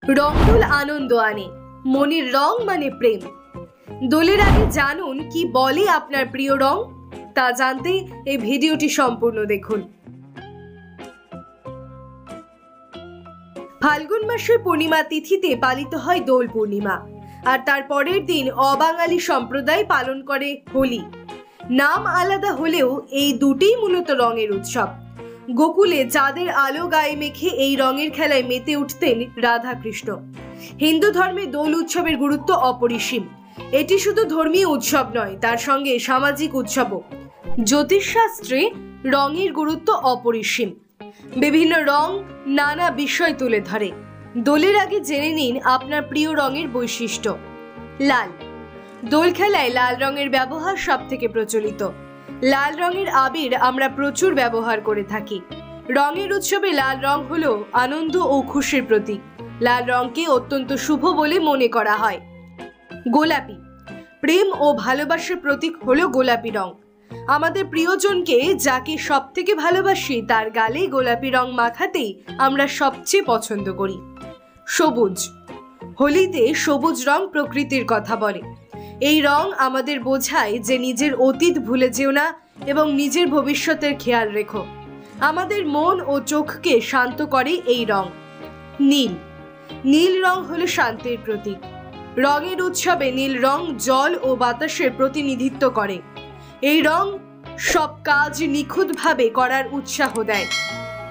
রংদোল আনন্দ আনে, মনের রং মানে প্রেম। দোলের আগে জানুন কি বলে আপনার প্রিয় রং। তা জানতে এই ভিডিওটি সম্পূর্ণ দেখুন। ফাল্গুন মাসের পূর্ণিমা তিথিতে পালিত হয় দোল পূর্ণিমা, আর তার পরের দিন অবাঙালি সম্প্রদায় পালন করে হোলি। নাম আলাদা হলেও এই দুটিই মূলত রঙের উৎসব। গোকুলে চাঁদের আলো গায়ে মেখে এই রঙের খেলায় মেতে উঠতেন রাধা কৃষ্ণ। হিন্দু ধর্মে দোল উৎসবের গুরুত্ব অপরিসীম। এটি শুধু ধর্মীয় উৎসব নয়, তার সঙ্গে সামাজিক উৎসবও। জ্যোতিষশাস্ত্রে রঙের গুরুত্ব অপরিসীম। বিভিন্ন রং নানা বিষয় তুলে ধরে। দোলের আগে জেনে নিন আপনার প্রিয় রঙের বৈশিষ্ট্য। লাল। দোল খেলায় লাল রঙের ব্যবহার সব থেকে প্রচলিত। লাল রঙের আবির আমরা প্রচুর ব্যবহার করে থাকি। রঙের উৎসবে লাল রং হলো আনন্দ ও খুশির প্রতীক। লাল রংকে অত্যন্ত শুভ বলে মনে করা হয়। গোলাপি। প্রেম ও ভালোবাসার প্রতীক হলো গোলাপি রং। আমাদের প্রিয়জনকে যাকে সব থেকে ভালোবাসি তার গালে গোলাপি রং মাখাতেই আমরা সবচেয়ে পছন্দ করি। সবুজ। হোলিতে সবুজ রং প্রকৃতির কথা বলে। এই রং আমাদের বোঝায় যে নিজের অতীত ভুলে যেও না এবং নিজের ভবিষ্যতের খেয়াল রেখো। আমাদের মন ও চোখকে শান্ত করে এই রং। নীল। নীল রং হলো শান্তির প্রতীক। রঙের উৎসবে নীল রং জল ও বাতাসের প্রতিনিধিত্ব করে। এই রং সব কাজ নিখুঁতভাবে করার উৎসাহ দেয়।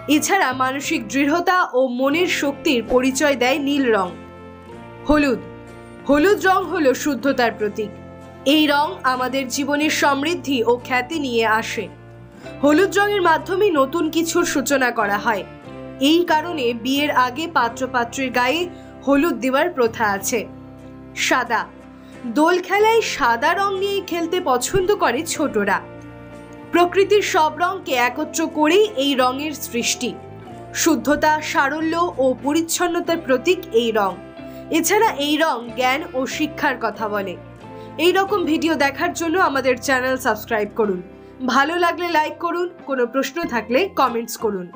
এছাড়া মানসিক দৃঢ়তা ও মনের শক্তির পরিচয় দেয় নীল রং। হলুদ। হলুদ রং হলো শুদ্ধতার প্রতীক। এই রং আমাদের জীবনের সমৃদ্ধি ও খ্যাতি নিয়ে আসে। হলুদ রঙের মাধ্যমে নতুন কিছুর সূচনা করা হয়। এই কারণে বিয়ের আগে পাত্রপাত্রীর গায়ে হলুদ দেওয়ার প্রথা আছে। সাদা। দোল খেলায় সাদা রং নিয়ে খেলতে পছন্দ করে ছোটরা। প্রকৃতির সব রঙকে একত্র করেই এই রঙের সৃষ্টি। শুদ্ধতা, সারল্য ও পরিচ্ছন্নতার প্রতীক এই রং। এছাড়া এই রং জ্ঞান ও শিক্ষার কথা বলে। এই রকম ভিডিও দেখার জন্য আমাদের চ্যানেল সাবস্ক্রাইব করুন। ভালো লাগলে লাইক করুন, কোনো প্রশ্ন থাকলে কমেন্টস করুন।